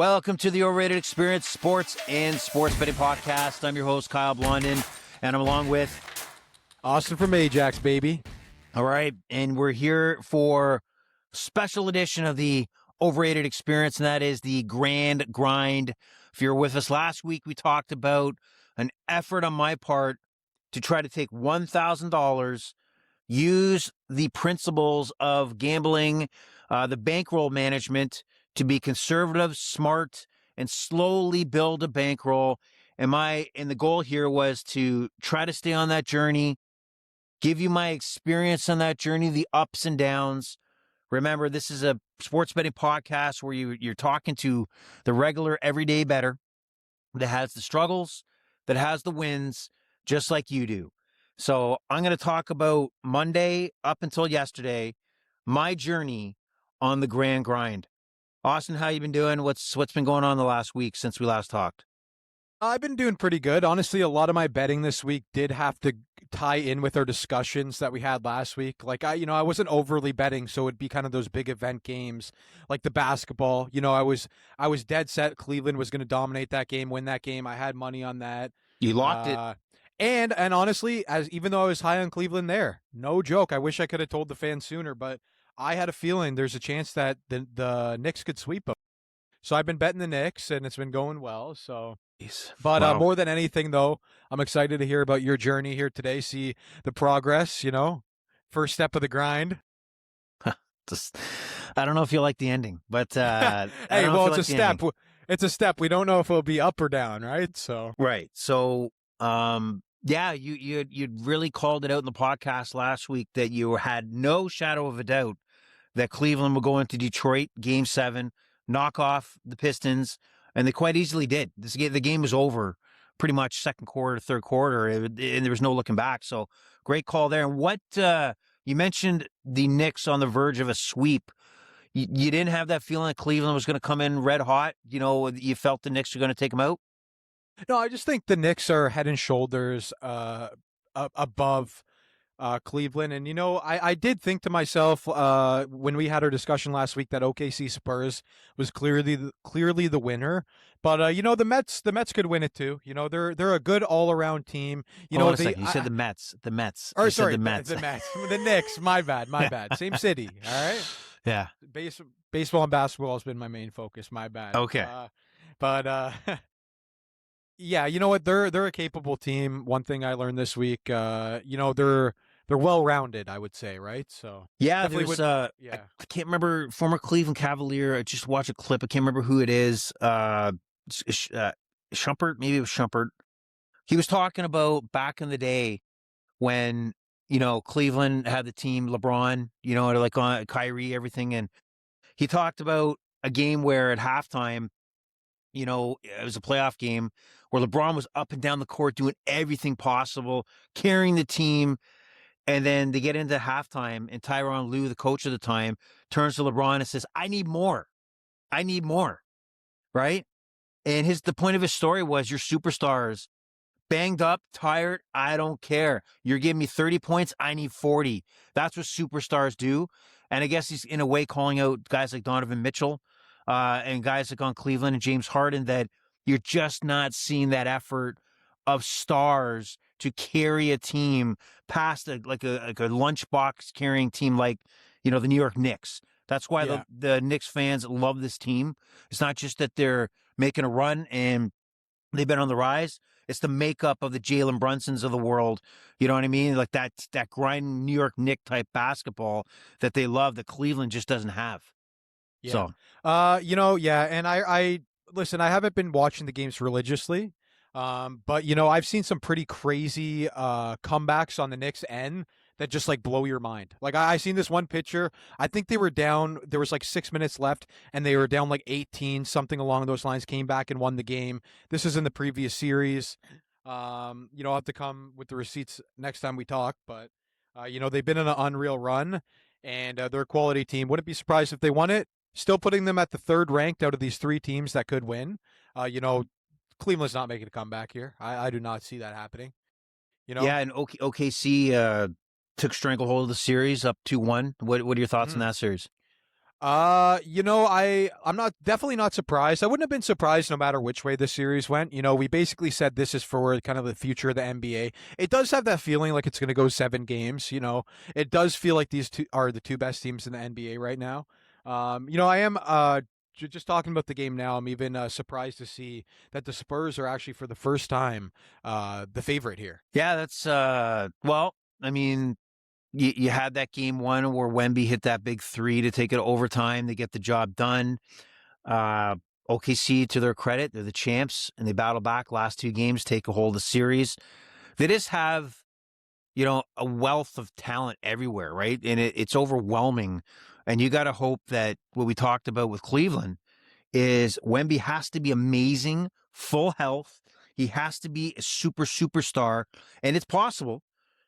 Welcome to the Overrated Experience Sports and Sports Betting Podcast. I'm your host, Kyle Blondin, and I'm along with Austin from Ajax, baby. All right, and we're here for a special edition of the Overrated Experience, and that is the Grand Grind. If you're with us last week, we talked about an effort on my part to try to take $1,000, use the principles of gambling, the bankroll management, to be conservative, smart, and slowly build a bankroll. And the goal here was to try to stay on that journey, give you my experience on that journey, the ups and downs. Remember, this is a sports betting podcast where you're talking to the regular everyday bettor that has the struggles, that has the wins, just like you do. So I'm going to talk about Monday up until yesterday, my journey on the Grand Grind. Austin, how you been doing? What's been going on the last week since we last talked? I've been doing pretty good. Honestly, a lot of my betting this week did have to tie in with our discussions that we had last week. Like I wasn't overly betting, so it'd be kind of those big event games like the basketball. I was dead set Cleveland was going to dominate that game, win that game. I had money on that. You locked it. And honestly, even though I was high on Cleveland there, no joke. I wish I could have told the fans sooner, but I had a feeling there's a chance that the Knicks could sweep them. So I've been betting the Knicks, and it's been going well. So, but Wow. more than anything, though, I'm excited to hear about your journey here today. See the progress. First step of the grind. I don't know if you like the ending, but Hey, it's a step. It's a step. We don't know if it'll be up or down, right? So right. So, yeah, you'd really called it out in the podcast last week that you had no shadow of a doubt that Cleveland would go into Detroit Game 7, knock off the Pistons, and they quite easily did. The game was over pretty much second quarter, third quarter, and there was no looking back. So great call there. And what you mentioned the Knicks on the verge of a sweep. You didn't have that feeling that Cleveland was going to come in red hot. You felt the Knicks were going to take them out. No, I just think the Knicks are head and shoulders above Cleveland. And, I did think to myself when we had our discussion last week that OKC Spurs was clearly the winner. But, the Mets could win it too. They're a good all-around team. Hold on a second. You said the Mets. The Mets. Or, you sorry, said the Mets. The Mets. The Knicks. My bad. Same city. All right? Yeah. Baseball and basketball has been my main focus. My bad. Okay. But yeah, you know what? They're a capable team. One thing I learned this week, they're well-rounded, I would say, right? So yeah, there's I can't remember, former Cleveland Cavalier. I just watched a clip. I can't remember who it is. Shumpert, maybe it was Shumpert. He was talking about back in the day when Cleveland had the team, LeBron, like on Kyrie, everything, and he talked about a game where at halftime, it was a playoff game where LeBron was up and down the court doing everything possible, carrying the team. And then they get into halftime, and Tyronn Lue, the coach of the time, turns to LeBron and says, I need more. Right? And the point of his story was, your superstars, banged up, tired, I don't care. You're giving me 30 points, I need 40. That's what superstars do. And I guess he's in a way calling out guys like Donovan Mitchell and guys like on Cleveland and James Harden, that you're just not seeing that effort of stars to carry a team past a lunchbox carrying team like, the New York Knicks. That's why the Knicks fans love this team. It's not just that they're making a run and they've been on the rise. It's the makeup of the Jalen Brunsons of the world. You know what I mean? Like that grinding New York Knick type basketball that they love, that Cleveland just doesn't have. Yeah. So, and I listen, I haven't been watching the games religiously. But I've seen some pretty crazy comebacks on the Knicks end that just like blow your mind. Like I seen this one picture. I think they were down. There was like 6 minutes left, and they were down like 18, something along those lines. Came back and won the game. This is in the previous series. I'll have to come with the receipts next time we talk. But they've been in an unreal run, and they're a quality team. Wouldn't be surprised if they won it. Still putting them at the third ranked out of these three teams that could win. Cleveland's not making a comeback here. I do not see that happening. Yeah, and OKC took stranglehold of the series up 2-1. What are your thoughts on that series? I'm not definitely not surprised. I wouldn't have been surprised no matter which way the series went. We basically said this is for kind of the future of the NBA. It does have that feeling like it's going to go 7 games. It does feel like these two are the two best teams in the NBA right now. I am just talking about the game now. I'm even surprised to see that the Spurs are actually for the first time the favorite here. Yeah, that's well, I mean, you had that game one where Wemby hit that big three to take it to overtime. They get the job done. Uh, OKC, to their credit, they're the champs and they battle back last 2 games, take a hold of the series. They just have, a wealth of talent everywhere, right? And it's overwhelming. And you got to hope that what we talked about with Cleveland is Wemby has to be amazing, full health. He has to be a superstar. And it's possible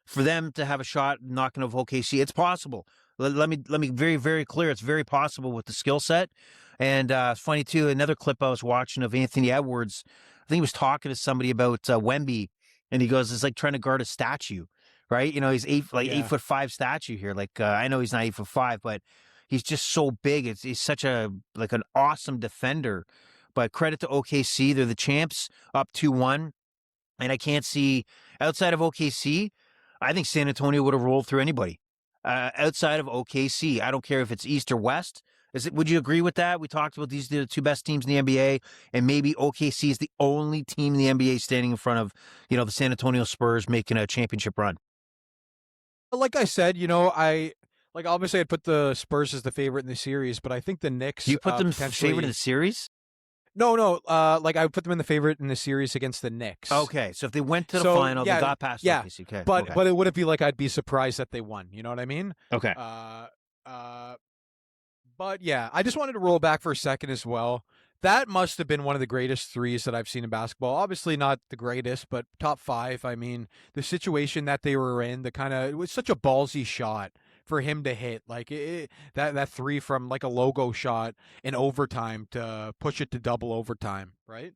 for them to have a shot knocking off OKC. It's possible. Let me very, very clear. It's very possible with the skill set. And it's funny too. Another clip I was watching of Anthony Edwards. I think he was talking to somebody about Wemby, and he goes, "It's like trying to guard a statue, right? He's 8'5" statue here. Like I know he's not 8'5", but he's just so big. He's such an awesome defender. But credit to OKC, they're the champs, up 2-1. And I can't see outside of OKC. I think San Antonio would have rolled through anybody. Outside of OKC, I don't care if it's East or West. Would you agree with that? We talked about these are the two best teams in the NBA, and maybe OKC is the only team in the NBA standing in front of, the San Antonio Spurs making a championship run. Like I said, obviously I'd put the Spurs as the favorite in the series, but I think the Knicks. You put them favorite in the series? No. Like I would put them in the favorite in the series against the Knicks. Okay, so if they went to the final, they got past OKC. Okay, but it wouldn't be like I'd be surprised that they won. You know what I mean? Okay. But yeah, I just wanted to roll back for a second as well. That must have been one of the greatest threes that I've seen in basketball. Obviously not the greatest, but top 5. I mean, the situation that they were in, it was such a ballsy shot for him to hit. Like that three from like a logo shot in overtime to push it to double overtime, right?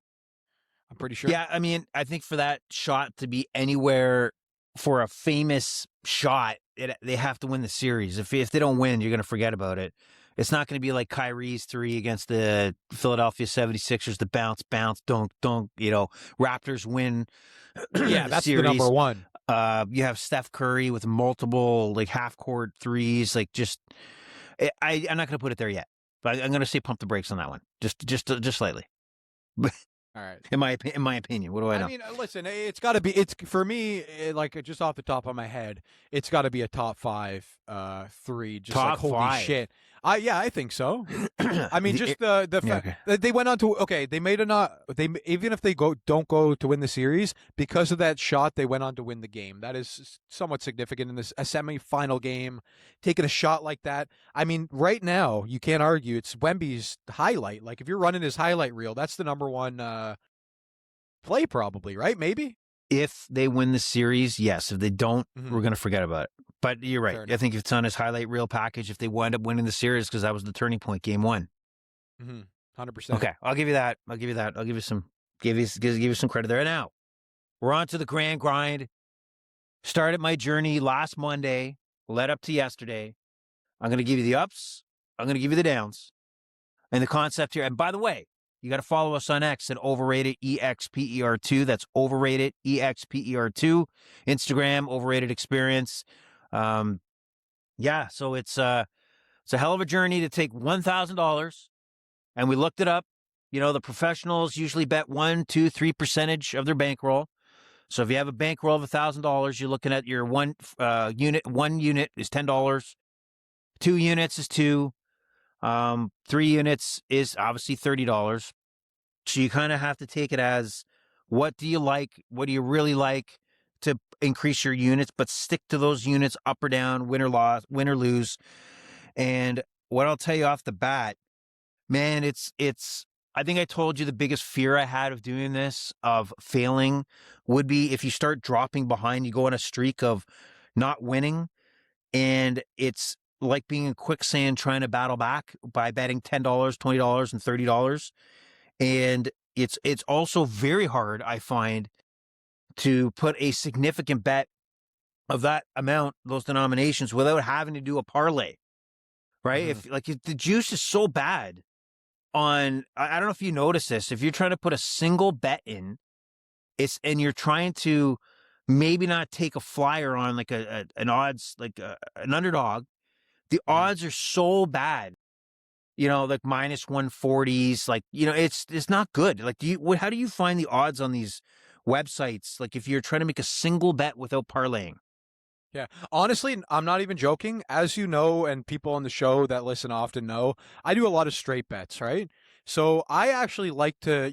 I'm pretty sure. Yeah, I mean, I think for that shot to be anywhere for a famous shot, they have to win the series. If they don't win, you're going to forget about it. It's not going to be like Kyrie's 3 against the Philadelphia 76ers, the bounce, dunk. Raptors win. Yeah, that's the number one. You have Steph Curry with multiple half-court threes. I'm not going to put it there yet, but I'm going to say pump the brakes on that one, just slightly. All right. In my opinion, what do I know? I mean, listen, it's got to be. It's for me, just off the top of my head, it's got to be a top 5, 3. Just top like holy 5. shit. I think so. I mean, just the fact that they went on to they made even if they don't go to win the series because of that shot, they went on to win the game. That is somewhat significant in a semifinal game. Taking a shot like that, I mean, right now you can't argue it's Wemby's highlight. Like if you're running his highlight reel, that's the number one play, probably, right? Maybe. If they win the series, yes. If they don't, we're going to forget about it. But you're right. I think if it's on his highlight reel package, if they wind up winning the series, because that was the turning point, game 1. 100%. Okay, I'll give you that. I'll give you some credit there. Now, we're on to the grand grind. Started my journey last Monday, led up to yesterday. I'm going to give you the ups. I'm going to give you the downs. And the concept here, and by the way, you got to follow us on X at overrated EXPER2. That's overrated EXPER2. Instagram, overrated experience. So it's a hell of a journey to take $1,000. And we looked it up. The professionals usually bet 1, 2, 3% of their bankroll. So if you have a bankroll of $1,000, you're looking at your one unit. 1 unit is $10. 2 units is $2. 3 units is obviously $30. So you kind of have to take it as, what do you like? What do you really like to increase your units, but stick to those units up or down, win or lose. And what I'll tell you off the bat, man, I think I told you the biggest fear I had of doing this, of failing, would be if you start dropping behind, you go on a streak of not winning, and it's like being in quicksand trying to battle back by betting $10, $20, and $30. And it's also very hard, I find, to put a significant bet of that amount, those denominations, without having to do a parlay, right? Mhm. If the juice is so bad on, I don't know if you notice this, if you're trying to put a single bet in, and you're trying to maybe not take a flyer on like an odds, like an underdog, the Mhm. odds are so bad. Like minus 140s, like, it's not good. Like, how do you find the odds on these websites? Like, if you're trying to make a single bet without parlaying. Yeah. Honestly, I'm not even joking. As you know, and people on the show that listen often know, I do a lot of straight bets, right? So I actually like to,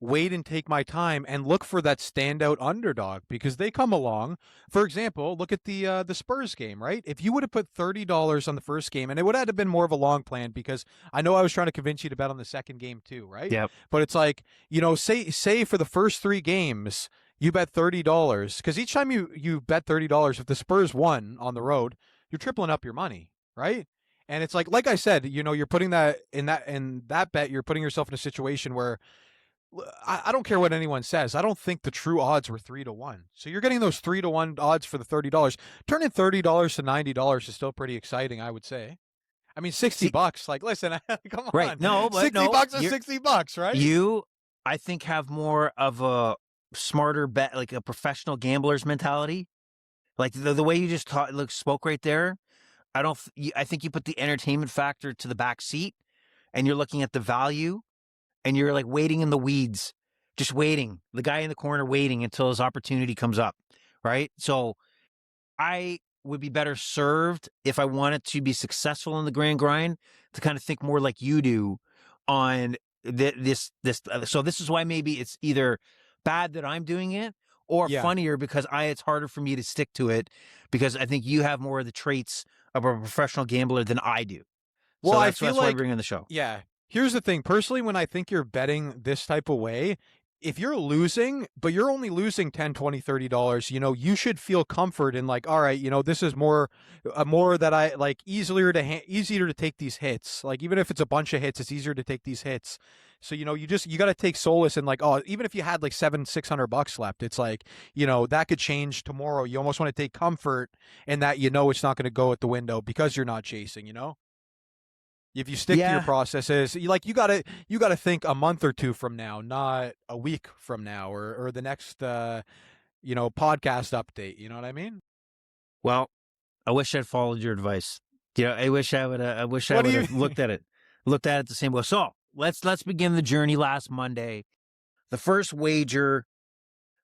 wait and take my time and look for that standout underdog because they come along. For example, look at the Spurs game, right? If you would have put $30 on the first game, and it would have been more of a long plan because I know I was trying to convince you to bet on the second game too, right? Yep. But it's like, say for the first three games, you bet $30 because each time you bet $30, if the Spurs won on the road, you're tripling up your money, right? And it's like I said, you're putting that bet, you're putting yourself in a situation where I don't care what anyone says. I don't think the true odds were 3-1. So you're getting those 3-1 odds for the $30. Turning $30 to $90 is still pretty exciting, I would say. I mean, See, $60. Like, listen, come right. on, No, but no, $60 is $60, right? you, I think, have more of a smarter bet, like a professional gambler's mentality. Like the way you just spoke right there. I think you put the entertainment factor to the back seat, and you're looking at the value, and you're like waiting in the weeds, just waiting. The guy in the corner waiting until his opportunity comes up, right? So I would be better served if I wanted to be successful in the grand grind to kind of think more like you do on this. So this is why maybe it's either bad that I'm doing it or Yeah. funnier because it's harder for me to stick to it because I think you have more of the traits of a professional gambler than I do. Well, So I that's feel why I like, bring in the show. yeah. Here's the thing. Personally, when I think you're betting this type of way, if you're losing, but you're only losing 10, 20, $30, you should feel comfort in like, all right, this is more that I like easier to take these hits. Like, even if it's a bunch of hits, it's easier to take these hits. So, you got to take solace in like, oh, even if you had like $600 left, it's like, that could change tomorrow. You almost want to take comfort in that, it's not going to go out the window because you're not chasing. If you stick to your Yeah. processes, you gotta think a month or two from now, not a week from now, or the next podcast update. You know what I mean? Well, I wish I'd followed your advice. I wish I would. I wish I What do would you? have looked at it the same way. So let's begin the journey. Last Monday, the first wager.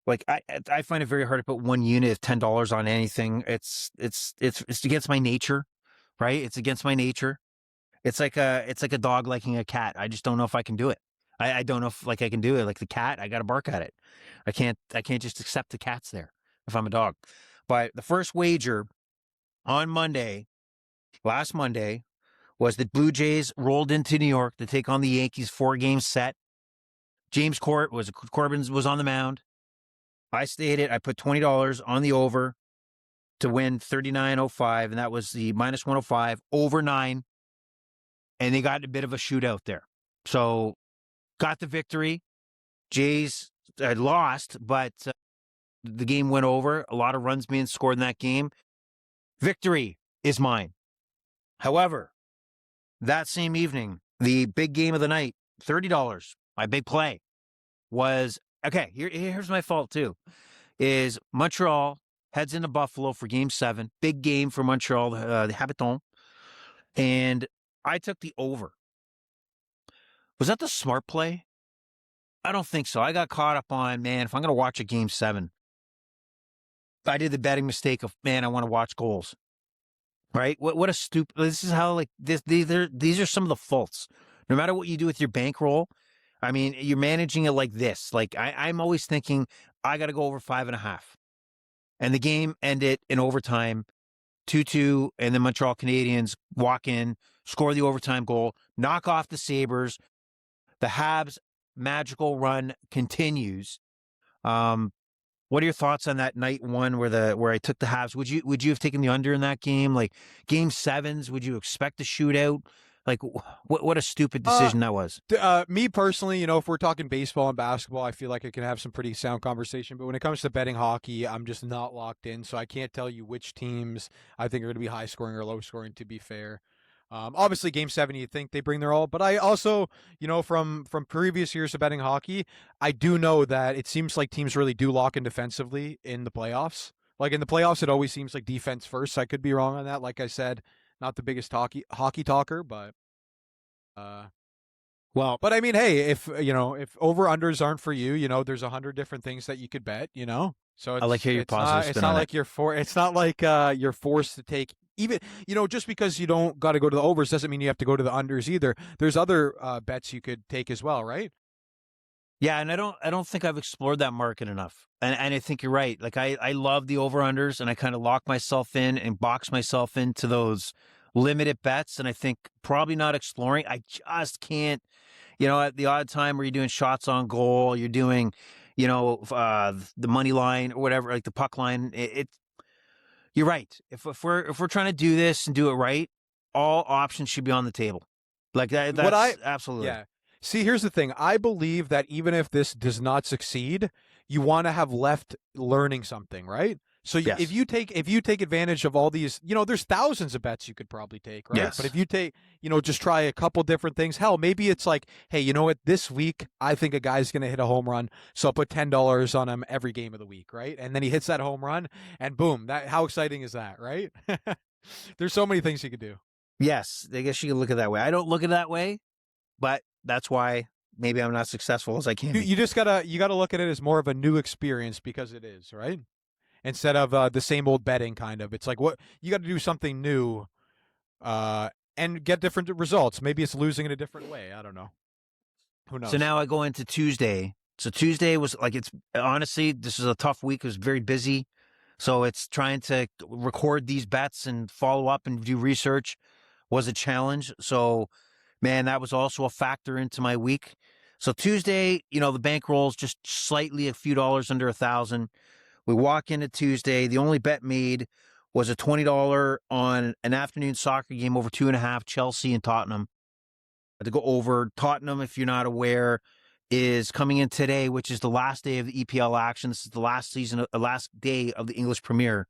Like I find it very hard to put one unit of $10 on anything. It's against my nature, right? It's against my nature. It's like a dog liking a cat. I just don't know if I can do it. I don't know if I can do it. Like the cat, I got to bark at it. I can't just accept the cat's there if I'm a dog. But the first wager on last Monday, was the Blue Jays rolled into New York to take on the Yankees, 4-game set. James Corbin was on the mound. I stated I put $20 on the over to win 39.05, and that was the minus 105 over 9. And they got a bit of a shootout there. So got the victory. Jays lost, but the game went over. A lot of runs being scored in that game. Victory is mine. However, that same evening, the big game of the night, $30, my big play was, okay, here's my fault too, is Montreal heads into Buffalo for game 7. Big game for Montreal, the Habitant. And I took the over. Was that the smart play? I don't think so. I got caught up on, man, if I'm going to watch a game 7, I did the betting mistake of, man, I want to watch goals. Right? What a stupid, this is how, like, these are some of the faults. No matter what you do with your bankroll, I mean, you're managing it like this. Like, I'm always thinking, I got to go over 5.5. And the game ended in overtime, 2-2, and the Montreal Canadiens walk in, score the overtime goal, knock off the Sabres. The Habs' magical run continues. What are your thoughts on that night one where I took the Habs? Would you have taken the under in that game? Like game 7s, would you expect a shootout? Like what a stupid decision that was. Me personally, if we're talking baseball and basketball, I feel like I can have some pretty sound conversation. But when it comes to betting hockey, I'm just not locked in, so I can't tell you which teams I think are going to be high scoring or low scoring. To be fair, Obviously, Game 7, you think they bring their all, but I also, from previous years of betting hockey, I do know that it seems like teams really do lock in defensively in the playoffs. Like in the playoffs, it always seems like defense first. I could be wrong on that. Like I said, not the biggest hockey talker, uh, Well, but I mean, hey, if over unders aren't for you, there's 100 different things that you could bet, So I like it's how your it's positive not it's spin not on it. like you're forced to take even just because you don't got to go to the overs doesn't mean you have to go to the unders either. There's other bets you could take as well, right? Yeah, and I don't think I've explored that market enough. And I think you're right. Like I love the over unders, and I kind of lock myself in and box myself into those limited bets. And I think probably not exploring. I just can't. At the odd time where you're doing shots on goal, you're doing, the money line or whatever, like the puck line. You're right. If we're trying to do this and do it right, all options should be on the table. Like that. What I That's absolutely. Yeah. See, here's the thing. I believe that even if this does not succeed, you want to have left learning something, right? So if Yes. you take advantage of all these, there's thousands of bets you could probably take, right? But Yes. if you take, just try a couple different things. Hell, maybe it's like, hey, you know what? This week I think a guy's going to hit a home run, so I'll put $10 on him every game of the week, right? And then he hits that home run, and boom! How exciting is that, right? There's so many things you could do. Yes. I guess you can look at it that way. I don't look at it that way, but that's why maybe I'm not successful as I can You, be. you just gotta look at it as more of a new experience because it is, right? Instead of the same old betting kind of. It's like what you got to do something new, uh, and get different results. Maybe it's losing in a different way. I don't know. Who So knows? now I go into Tuesday. So Tuesday was like, it's honestly, this is a tough week. It was very busy. So it's trying to record these bets and follow up and do research was a challenge. So, man, that was also a factor into my week. So Tuesday, the bankroll's just slightly a few dollars under 1,000. We walk into Tuesday. The only bet made was a $20 on an afternoon soccer game over 2.5, Chelsea and Tottenham. To go over Tottenham, if you're not aware, is coming in today, which is the last day of the EPL action. This is the last day of the English Premier,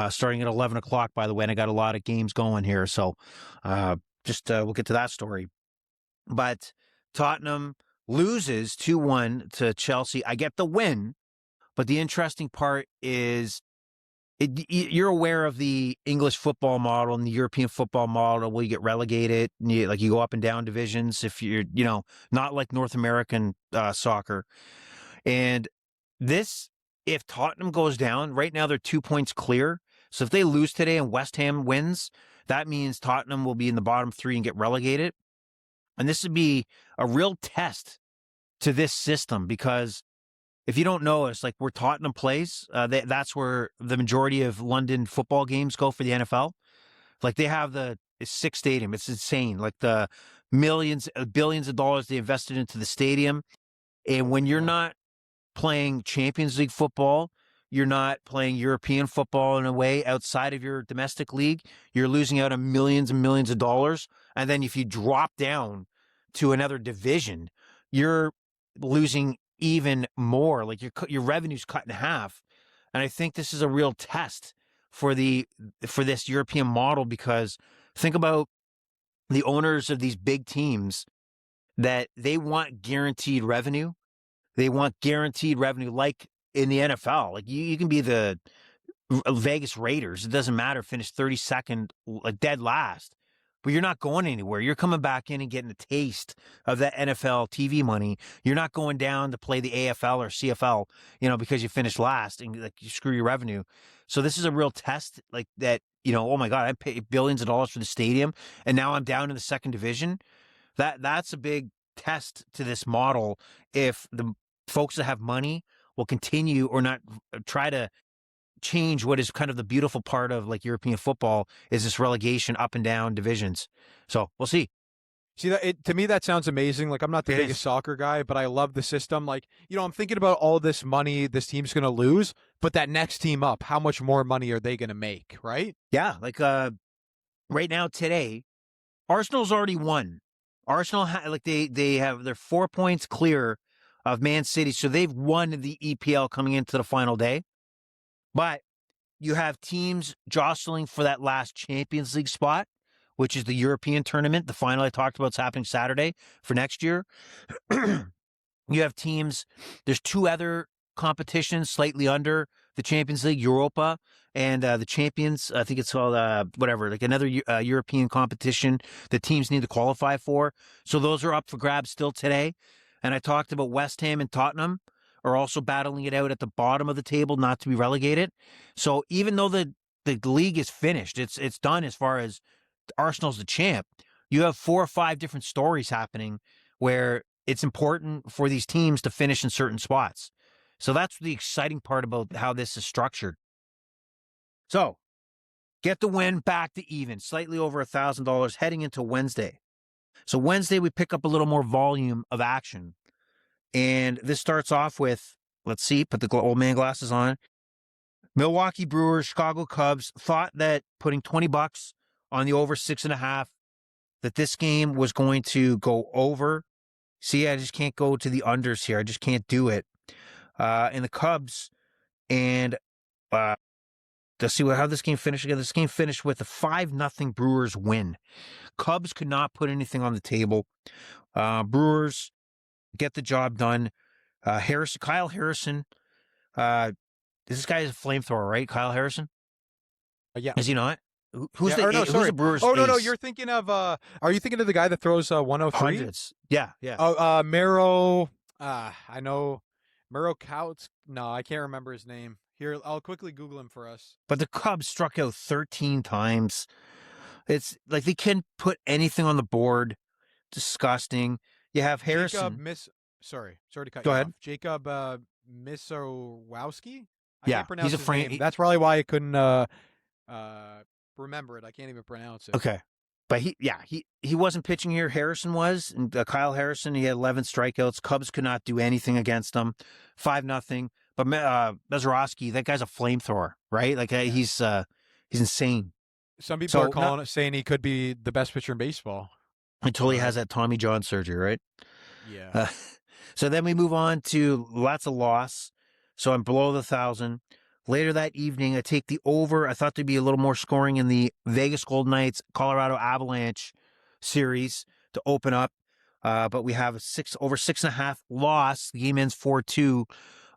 starting at 11 o'clock, by the way. And I got a lot of games going here. So just we'll get to that story. But Tottenham loses 2-1 to Chelsea. I get the win, but the interesting part is you're aware of the English football model and the European football model where you get relegated, and you go up and down divisions if you're, not like North American soccer. And this, if Tottenham goes down, right now they're 2 points clear. So if they lose today and West Ham wins, that means Tottenham will be in the bottom three and get relegated. And this would be a real test to this system because if you don't know, it's like where Tottenham plays. That's where the majority of London football games go for the NFL. Like they have the six stadium. It's insane. Like the millions, billions of dollars they invested into the stadium. And when you're Yeah. not playing Champions League football, you're not playing European football in a way outside of your domestic league, you're losing out on millions and millions of dollars. And then if you drop down to another division, you're losing even more. Like your revenue's cut in half. And I think this is a real test for this European model because think about the owners of these big teams that they want guaranteed revenue. They want guaranteed revenue like in the NFL. Like you can be the Vegas Raiders. It doesn't matter. Finish 32nd, like dead last. But you're not going anywhere. You're coming back in and getting a taste of that NFL TV money. You're not going down to play the AFL or CFL, because you finished last and like you screw your revenue. So this is a real test like that, oh my God, I paid billions of dollars for the stadium and now I'm down in the second division. That's a big test to this model if the folks that have money will continue or not try to change what is kind of the beautiful part of like European football is this relegation up and down divisions. So we'll see. See to me that sounds amazing. Like I'm not the It biggest is. soccer guy, but I love the system. Like, I'm thinking about all this money this team's going to lose, but that next team up, how much more money are they going to make, right? Yeah. Like right now today, Arsenal's already won. Arsenal they're 4 points clear of Man City. So they've won the EPL coming into the final day. But you have teams jostling for that last Champions League spot, which is the European tournament. The final I talked about is happening Saturday for next year. You have teams. There's two other competitions slightly under the Champions League, Europa, and the Champions. I think it's called whatever, like another European competition that teams need to qualify for. So those are up for grabs still today. And I talked about West Ham and Tottenham are also battling it out at the bottom of the table, not to be relegated. So even though the league is finished, it's done as far as Arsenal's the champ. You have 4 or 5 different stories happening where it's important for these teams to finish in certain spots. So that's the exciting part about how this is structured. So get the win, back to even, slightly over $1,000 heading into Wednesday. So Wednesday, we pick up a little more volume of action. And this starts off with, let's see, put the old man glasses on. Milwaukee Brewers, Chicago Cubs thought that putting $20 on the over 6.5, that this game was going to go over. See, I just can't go to the unders here. I just can't do it. And the Cubs, and let's see how this game finished again. This game finished with a 5-0 Brewers win. Cubs could not put anything on the table. Brewers get the job done. Kyle Harrison. This guy is a flamethrower, right? Kyle Harrison? Yeah. Is he not? Who's who's the Brewers? Oh, no, ace? you're thinking of, are you thinking of the guy that throws 103? Hundreds. Yeah. Oh, Mero, I know, Mero Couts. No, I can't remember his name. Here, I'll quickly Google him for us. But the Cubs struck out 13 times. It's like they can't put anything on the board. Disgusting. You have Harrison. Sorry to cut Go you ahead. off. Jacob Misowowski? I Yeah, can't pronounce he's a his name. That's probably why I couldn't remember it. I can't even pronounce it. Okay. But he wasn't pitching here. Harrison was. And Kyle Harrison, he had 11 strikeouts. Cubs could not do anything against him. 5-0. But Mazeroski, that guy's a flamethrower, right? Like he's insane. Some people are saying he could be the best pitcher in baseball. Until he has that Tommy John surgery, right? Yeah. So then we move on to lots of loss. So I'm below the 1,000. Later that evening, I take the over. I thought there'd be a little more scoring in the Vegas Golden Knights, Colorado Avalanche series to open up. But we have over 6.5 loss. The game ends 4-2.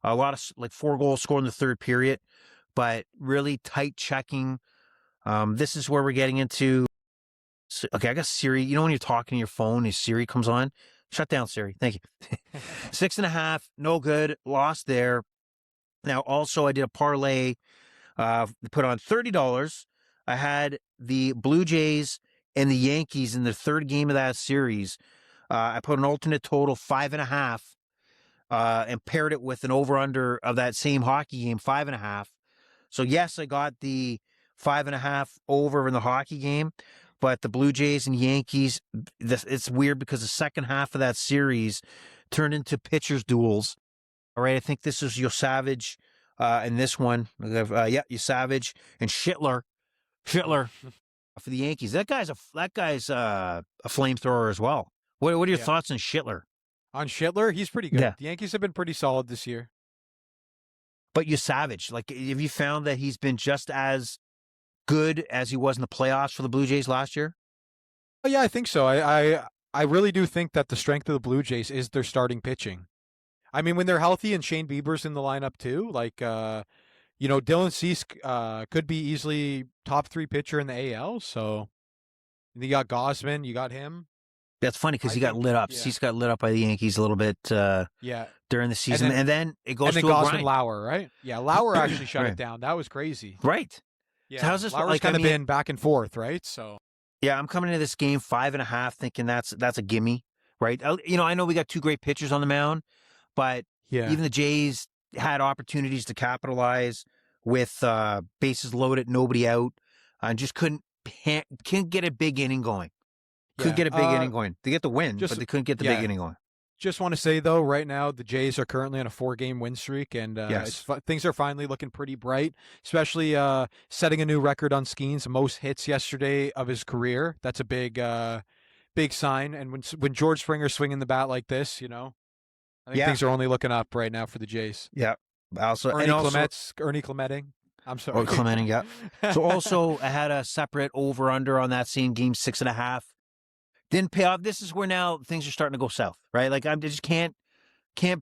A lot of 4 goals scored in the third period, but really tight checking. This is where we're getting into. Okay, I got Siri. You know when you're talking to your phone, and Siri comes on? Shut down, Siri. Thank you. 6.5, no good. Lost there. Now, also, I did a parlay, put on $30. I had the Blue Jays and the Yankees in the third game of that series. I put an alternate total 5.5 and paired it with an over-under of that same hockey game, 5.5. So, yes, I got the 5.5 over in the hockey game, but the Blue Jays and Yankees, it's weird because the second half of that series turned into pitchers' duels. All right, I think this is Yosavage in this one. Yosavage and Schittler for the Yankees. That guy's a flamethrower as well. What are your thoughts on Schittler? On Schittler, he's pretty good. Yeah. The Yankees have been pretty solid this year. But Yosavage, have you found that he's been just as good as he was in the playoffs for the Blue Jays last year? Oh, yeah, I think so. I really do think that the strength of the Blue Jays is their starting pitching. I mean, when they're healthy and Shane Bieber's in the lineup too, Dylan Cease could be easily top 3 pitcher in the AL. So you got Gausman, you got him. That's funny because he got lit up. Yeah. Cease got lit up by the Yankees a little bit during the season. And then it goes to Gausman grind. Lauer, right? Yeah, Lauer actually shut it down. That was crazy. Right. Yeah, So how's this Lauer's kind of been back and forth, right? So yeah, I'm coming into this game 5.5 thinking that's a gimme, right? I know we got 2 great pitchers on the mound, but even the Jays had opportunities to capitalize with bases loaded, nobody out, and just can't get a big inning going. Couldn't get a big inning going. They get the win, but they couldn't get the big inning going. Just want to say, though, right now, the Jays are currently on a 4-game win streak, and things are finally looking pretty bright, especially setting a new record on Skeens, most hits yesterday of his career. That's a big sign. And when George Springer's swinging the bat like this, I think things are only looking up right now for the Jays. Yeah. Also, Ernie Clementing. I'm sorry. Or Clemente, yeah. So also I had a separate over-under on that same game, 6.5. Didn't pay off. This is where now things are starting to go south, right? Like I just can't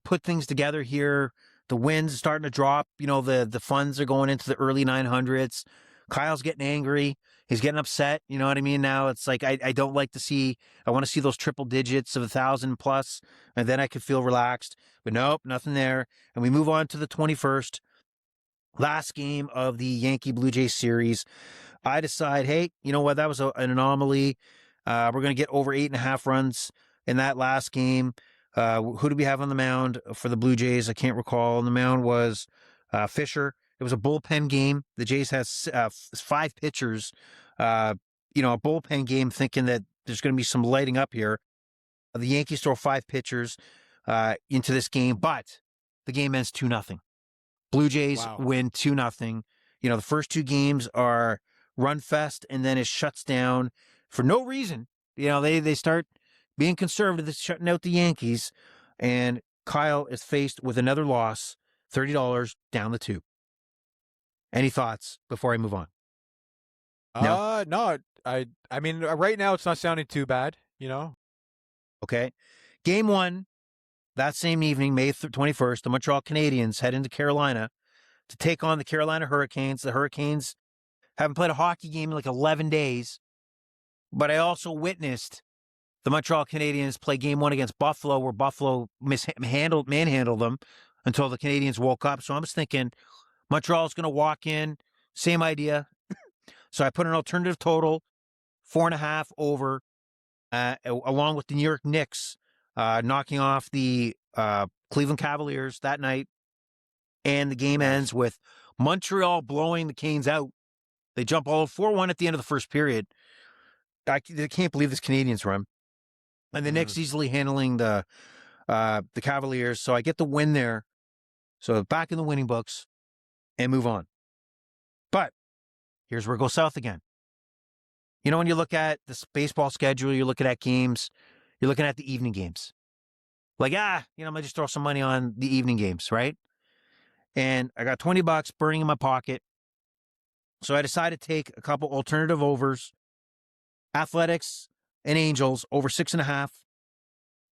put things together here. The winds are starting to drop. You know, the funds are going into the early 900s. Kyle's getting angry. He's getting upset. You know what I mean? Now it's like I don't like to see. I want to see those triple digits of 1,000 plus, and then I could feel relaxed. But nope, nothing there. And we move on to the 21st, last game of the Yankee Blue Jays series. I decide, hey, you know what? That was an anomaly. We're going to get over 8.5 runs in that last game. Who do we have on the mound for the Blue Jays? I can't recall. On the mound was Fisher. It was a bullpen game. The Jays has 5 pitchers. A bullpen game, thinking that there's going to be some lighting up here. The Yankees throw 5 pitchers into this game, but the game ends 2-0. Blue Jays win 2-0. You know, the first 2 games are run fest, and then it shuts down for no reason. You know, they start being conservative, shutting out the Yankees, and Kyle is faced with another loss, $30 down the tube. Any thoughts before I move on? No. I mean, right now it's not sounding too bad, you know? Okay. Game 1, that same evening, May 21st, the Montreal Canadiens head into Carolina to take on the Carolina Hurricanes. The Hurricanes haven't played a hockey game in like 11 days, but I also witnessed the Montreal Canadiens play game 1 against Buffalo, where Buffalo manhandled them until the Canadiens woke up. So I was thinking Montreal's going to walk in, same idea. So I put an alternative total, 4.5 over, along with the New York Knicks knocking off the Cleveland Cavaliers that night. And the game ends with Montreal blowing the Canes out. They jump all 4-1 at the end of the first period. I can't believe this Canadiens run. And the Knicks easily handling the Cavaliers. So I get the win there. So back in the winning books and move on. But here's where it goes south again. You know, when you look at this baseball schedule, you're looking at games, you're looking at the evening games. Like, I'm going to just throw some money on the evening games, right? And I got $20 burning in my pocket. So I decided to take a couple alternative overs. Athletics and Angels over 6.5.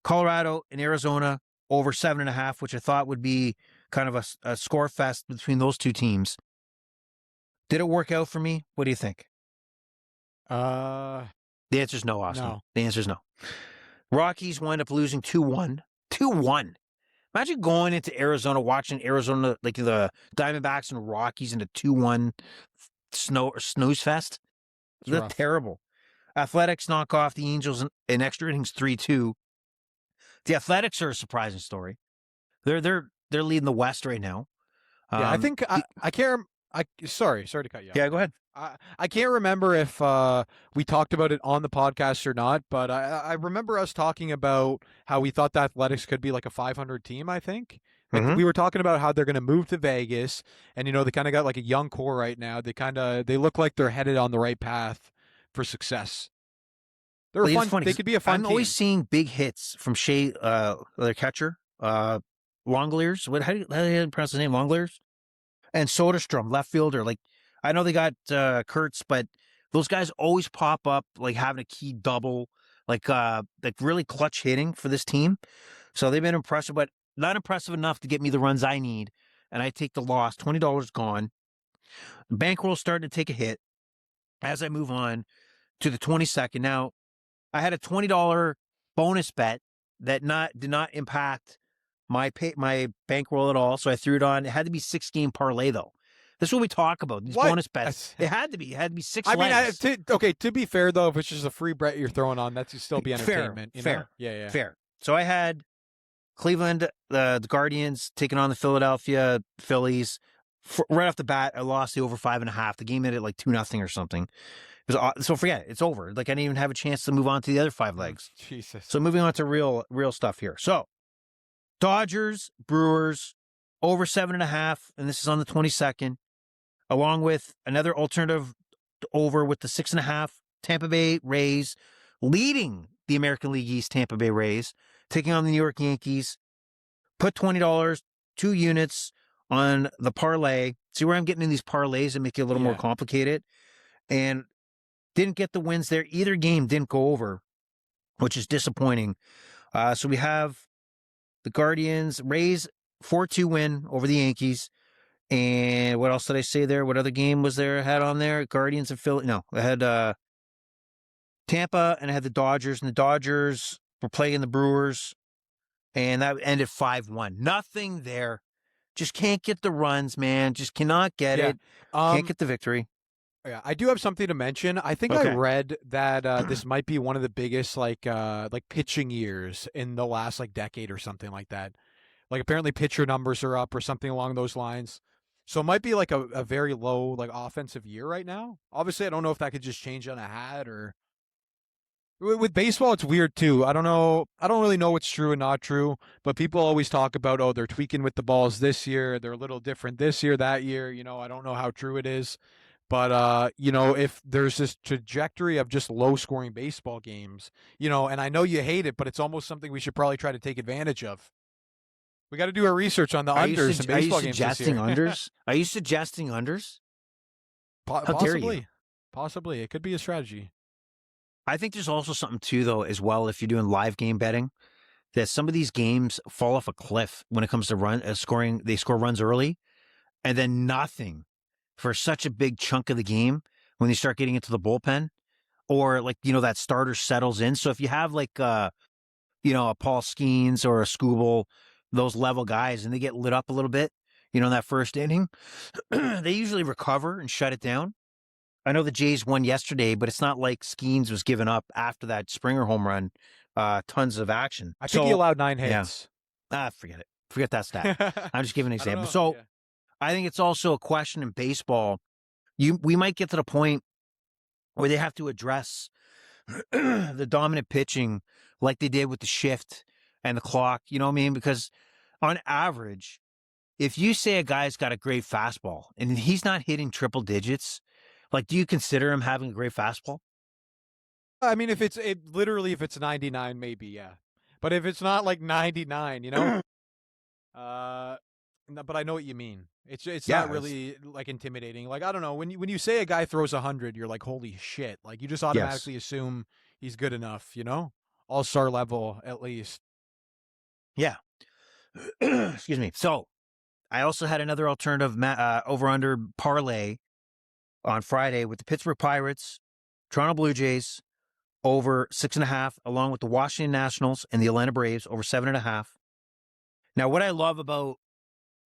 Colorado and Arizona over 7.5, which I thought would be kind of a score fest between those two teams. Did it work out for me? What do you think? The answer's no, Austin. No. The answer's no. Rockies wind up losing 2-1. 2-1. Imagine going into Arizona, watching Arizona, like the Diamondbacks and Rockies in a 2-1 snooze fest. That's terrible. Athletics knock off the Angels in extra innings 3-2. The Athletics are a surprising story. They're leading the West right now. Yeah, I think I can't. Sorry to cut you off. Yeah, go ahead. I can't remember if we talked about it on the podcast or not, but I remember us talking about how we thought the Athletics could be like a 500 team, I think. Like we were talking about how they're going to move to Vegas, and, you know, they kind of got like a young core right now. They look like they're headed on the right path for success. They're fun. Funny, they could be a fun team. I'm always seeing big hits from Shea, their catcher, Longlears. How do you pronounce his name? Longlears? And Soderstrom, left fielder. Like, I know they got Kurtz, but those guys always pop up, like having a key double, like really clutch hitting for this team. So they've been impressive, but not impressive enough to get me the runs I need. And I take the loss. $20 gone. The bankroll's starting to take a hit as I move on to the 22nd. Now, I had a $20 bonus bet that did not impact my bankroll at all, so I threw it on. It had to be 6-game parlay, though. This is what we talk about, these bonus bets. It had to be. It had to be 6 legs. Mean, to be fair, though, if it's just a free bet you're throwing on, that's still be entertainment. Fair. Yeah. Fair. So I had Cleveland, the Guardians, taking on the Philadelphia Phillies. Right off the bat, I lost the over 5.5. The game ended like 2-0 or something. So forget it. It's over. Like, I didn't even have a chance to move on to the other 5 legs. Jesus. So moving on to real stuff here. So Dodgers, Brewers, over 7.5, and this is on the 22nd, along with another alternative over with the 6.5, Tampa Bay Rays, leading the American League East Tampa Bay Rays, taking on the New York Yankees. Put $20, 2 units on the parlay. See where I'm getting in these parlays that make it a little more Yeah. complicated. And didn't get the wins there. Either game didn't go over, which is disappointing. So we have the Guardians, Rays 4-2 win over the Yankees. And what else did I say there? What other game was there? I had on there? Guardians and Philly. No, I had Tampa and I had the Dodgers. And the Dodgers were playing the Brewers. And that ended 5-1. Nothing there. Just can't get the runs, man. Just cannot get it. Can't get the victory. Yeah, I do have something to mention. I think I read that this might be one of the biggest like pitching years in the last like decade or something like that. Like apparently pitcher numbers are up or something along those lines. So it might be like a very low like offensive year right now. Obviously, I don't know if that could just change on a hat or with baseball. It's weird too. I don't know. I don't really know what's true and not true. But people always talk about, oh, they're tweaking with the balls this year. They're a little different this year, that year. I don't know how true it is. But if there's this trajectory of just low scoring baseball games, and I know you hate it, but it's almost something we should probably try to take advantage of. We got to do our research on the unders in baseball games this year. Unders? Are you suggesting unders? How dare you? Possibly. It could be a strategy. I think there's also something too, though, as well, if you're doing live game betting, that some of these games fall off a cliff when it comes to scoring. They score runs early and then nothing for such a big chunk of the game when they start getting into the bullpen, or like, that starter settles in. So if you have like, a Paul Skeens or a Scooble, those level guys, and they get lit up a little bit, in that first inning, they usually recover and shut it down. I know the Jays won yesterday, but it's not like Skeens was given up after that Springer home run. Tons of action. I think he allowed 9 hits. Yeah. Forget it. Forget that stat. I'm just giving an example. So I think it's also a question in baseball. We might get to the point where they have to address the dominant pitching like they did with the shift and the clock. You know what I mean? Because on average, if you say a guy's got a great fastball and he's not hitting triple digits, like, do you consider him having a great fastball? I mean, if it's 99, maybe, yeah. But if it's not like 99, but I know what you mean. It's not really like intimidating. Like, I don't know, when you say a guy throws 100, you're like, holy shit. Like, you just automatically assume he's good enough, all-star level at least. Yeah. Excuse me. So I also had another alternative over-under parlay on Friday with the Pittsburgh Pirates, Toronto Blue Jays over 6.5, along with the Washington Nationals and the Atlanta Braves over 7.5. Now, what I love about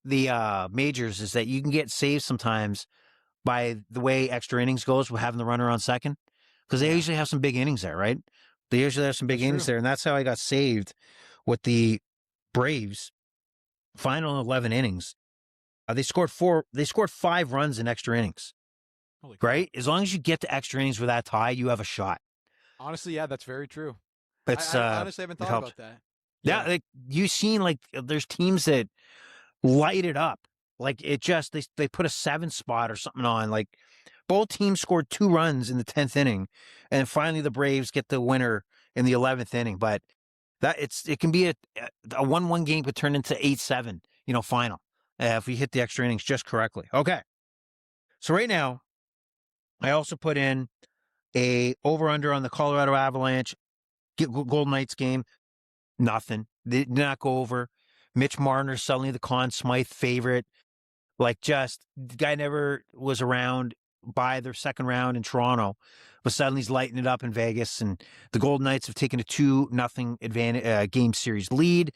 the majors is that you can get saved sometimes by the way extra innings goes with having the runner on second, because they usually have some big innings there, right? They usually have some big innings there, and that's how I got saved with the Braves. Final 11 innings, they scored 5 runs in extra innings. Right? As long as you get to extra innings with that tie, you have a shot. Honestly, yeah, that's very true. I honestly haven't thought about that. Yeah, like you've seen, like there's teams that light it up. Like it just they put a 7 spot or something on. Like both teams scored 2 runs in the 10th inning, and finally the Braves get the winner in the 11th inning. But it can be a 1-1 game could turn into 8-7. Final if we hit the extra innings just correctly. Okay, so right now, I also put in a over-under on the Colorado Avalanche Golden Knights game. Nothing. They did not go over. Mitch Marner suddenly the Conn Smythe favorite. Like, just the guy never was around by their second round in Toronto, but suddenly he's lighting it up in Vegas, and the Golden Knights have taken a 2-0 advantage game series lead.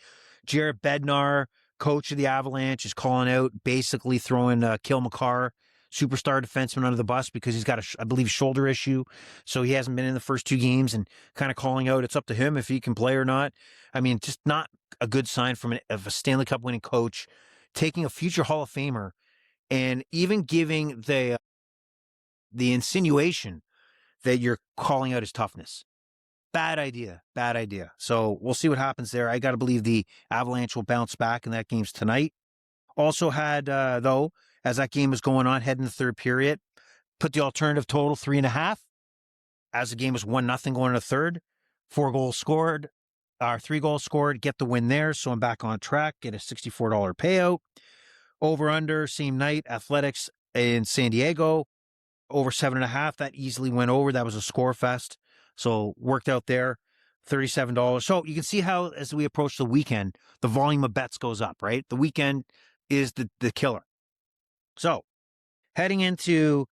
Jared Bednar, coach of the Avalanche, is calling out, basically throwing Kyle McCarr, superstar defenseman, under the bus because he's got I believe, shoulder issue. So he hasn't been in the first 2 games, and kind of calling out it's up to him if he can play or not. I mean, just not a good sign of a Stanley Cup winning coach taking a future Hall of Famer and even giving the insinuation that you're calling out his toughness. Bad idea. Bad idea. So we'll see what happens there. I got to believe the Avalanche will bounce back, and that game's tonight. Also had, though, as that game was going on, heading the third period, put the alternative total 3.5. As the game was 1-0 going to third, 3 goals scored, get the win there. So I'm back on track, get a $64 payout. Over under, same night, Athletics in San Diego, over 7.5. That easily went over. That was a score fest. So worked out there, $37. So you can see how, as we approach the weekend, the volume of bets goes up, right? The weekend is the killer. So heading into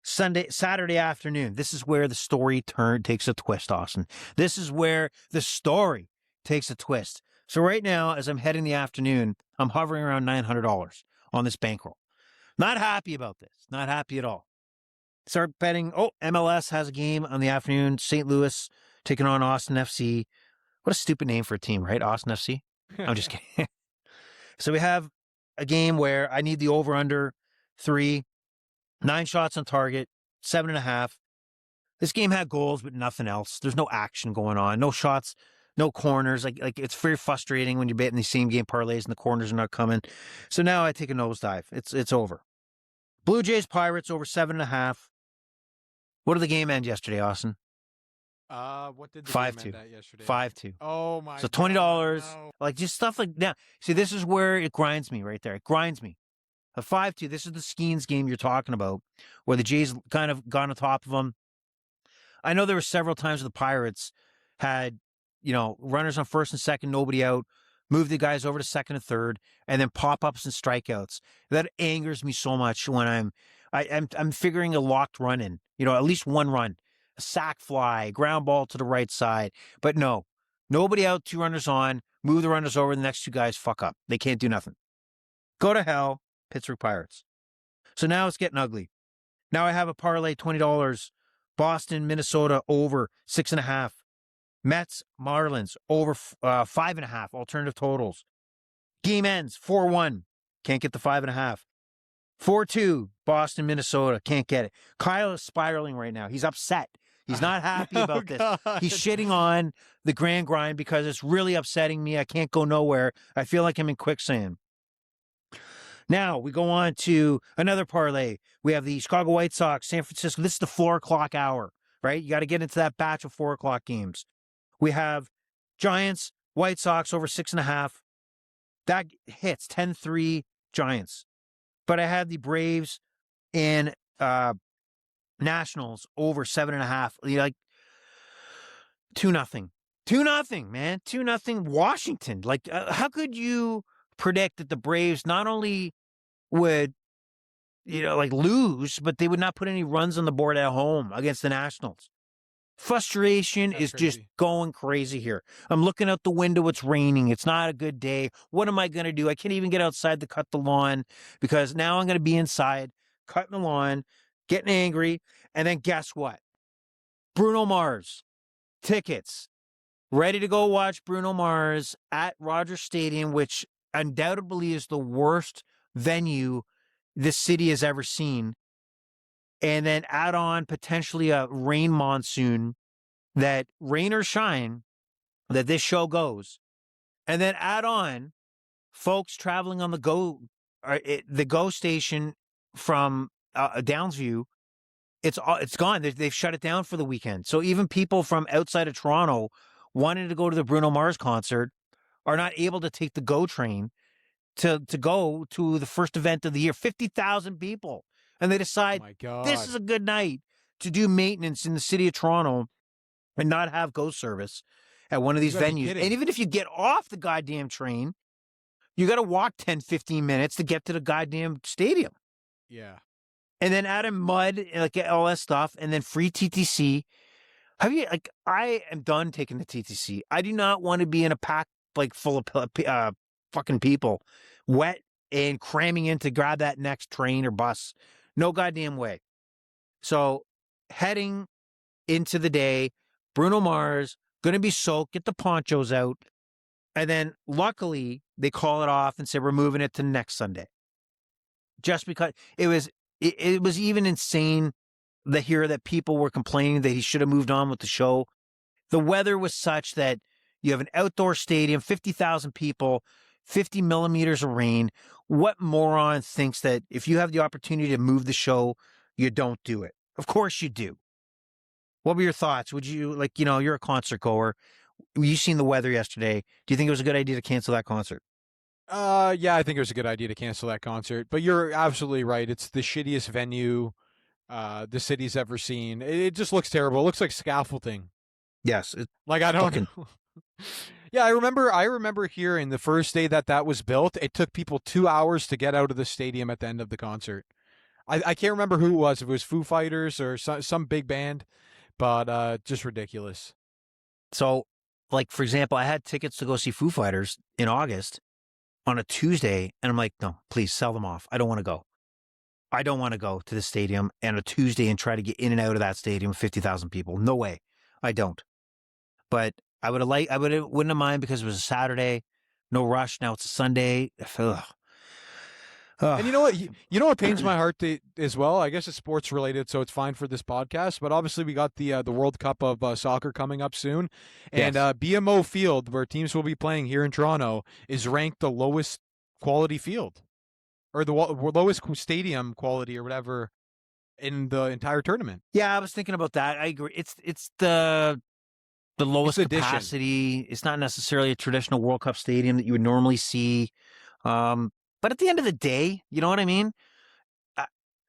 Saturday afternoon, this is where the story takes a twist, Austin. This is where the story takes a twist. So right now, as I'm heading the afternoon, I'm hovering around $900 on this bankroll. Not happy about this. Not happy at all. Start betting. Oh, MLS has a game on the afternoon. St. Louis taking on Austin FC. What a stupid name for a team, right? Austin FC. I'm just kidding. So we have a game where I need the over-under 3, 9 shots on target, 7.5. This game had goals, but nothing else. There's no action going on. No shots, no corners. Like it's very frustrating when you're betting these same game parlays and the corners are not coming. So now I take a nosedive. It's over. Blue Jays Pirates over 7.5. What did the game end yesterday, Austin? What did the 5-2. game end at yesterday? 5-2. Oh my! So $20. No. Like just stuff like that. See, this is where it grinds me right there. It grinds me. A 5-2. This is the Skeens game you're talking about, where the Jays kind of got on top of them. I know there were several times the Pirates had, runners on first and second, nobody out, move the guys over to second and third, and then pop-ups and strikeouts. That angers me so much when I'm figuring a locked run in, at least one run, a sac fly, ground ball to the right side. But no, nobody out, 2 runners on, move the runners over, the next 2 guys fuck up. They can't do nothing. Go to hell, Pittsburgh Pirates. So now it's getting ugly. Now I have a parlay, $20, Boston, Minnesota over 6.5. Mets, Marlins over 5.5. Alternative totals. Game ends 4-1. Can't get the 5.5. 4-2. Boston, Minnesota. Can't get it. Kyle is spiraling right now. He's upset. He's not happy about this. God. He's shitting on the grand grind because it's really upsetting me. I can't go nowhere. I feel like I'm in quicksand. Now we go on to another parlay. We have the Chicago White Sox, San Francisco. This is the 4 o'clock hour, right? You got to get into that batch of 4 o'clock games. We have Giants, White Sox over 6.5. That hits 10-3 Giants. But I had the Braves and Nationals over 7.5. Like 2-0. 2-0, man. 2-0 Washington. Like, how could you predict that the Braves not only would, lose, but they would not put any runs on the board at home against the Nationals? Frustration is just going crazy here. I'm looking out the window. It's raining. It's not a good day. What am I going to do? I can't even get outside to cut the lawn because now I'm going to be inside cutting the lawn, getting angry. And then guess what? Bruno Mars tickets. Ready to go watch Bruno Mars at Rogers Stadium, which undoubtedly is the worst venue this city has ever seen. And then add on potentially a rain monsoon, that rain or shine, that this show goes. And then add on folks traveling on the Go station from Downsview. It's gone. They've shut it down for the weekend. So even people from outside of Toronto wanting to go to the Bruno Mars concert are not able to take the Go train to go to the first event of the year. 50,000 people. And they decide this is a good night to do maintenance in the city of Toronto and not have Go service at one of these venues. And even if you get off the goddamn train, you got to walk 10, 15 minutes to get to the goddamn stadium. Yeah. And then add in mud, like all that stuff, and then free TTC. I am done taking the TTC. I do not want to be in a pack full of fucking people, wet and cramming in to grab that next train or bus. No goddamn way. So heading into the day, Bruno Mars, going to be soaked, get the ponchos out. And then luckily they call it off and say, we're moving it to next Sunday. Just because it was even insane to hear that people were complaining that he should have moved on with the show. The weather was such that you have an outdoor stadium, 50,000 people, 50 millimeters of rain. What moron thinks that if you have the opportunity to move the show, you don't do it? Of course you do. What were your thoughts? Would you, you're a concert goer. You seen the weather yesterday. Do you think it was a good idea to cancel that concert? Yeah, I think it was a good idea to cancel that concert. But you're absolutely right. It's the shittiest venue the city's ever seen. It just looks terrible. It looks like scaffolding. Yes, it's Like I don't fucking. know. Yeah, I remember hearing the first day that was built, it took people 2 hours to get out of the stadium at the end of the concert. I can't remember who it was, if it was Foo Fighters or some big band, but just ridiculous. So, like for example, I had tickets to go see Foo Fighters in August on a Tuesday, and I'm like, no, please sell them off. I don't want to go. I don't want to go to the stadium on a Tuesday and try to get in and out of that stadium, 50,000 people. No way. I don't. But wouldn't have mind because it was a Saturday, no rush. Now it's a Sunday. Ugh. Ugh. And you know what? You know what pains my heart as well. I guess it's sports related, so it's fine for this podcast. But obviously, we got the World Cup of soccer coming up soon, and Yes. BMO Field, where teams will be playing here in Toronto, is ranked the lowest quality field, or the lowest stadium quality, or whatever, in the entire tournament. Yeah, I was thinking about that. I agree. It's the lowest addition. capacity. It's not necessarily a traditional World Cup stadium that you would normally see. But at the end of the day, you know what I mean?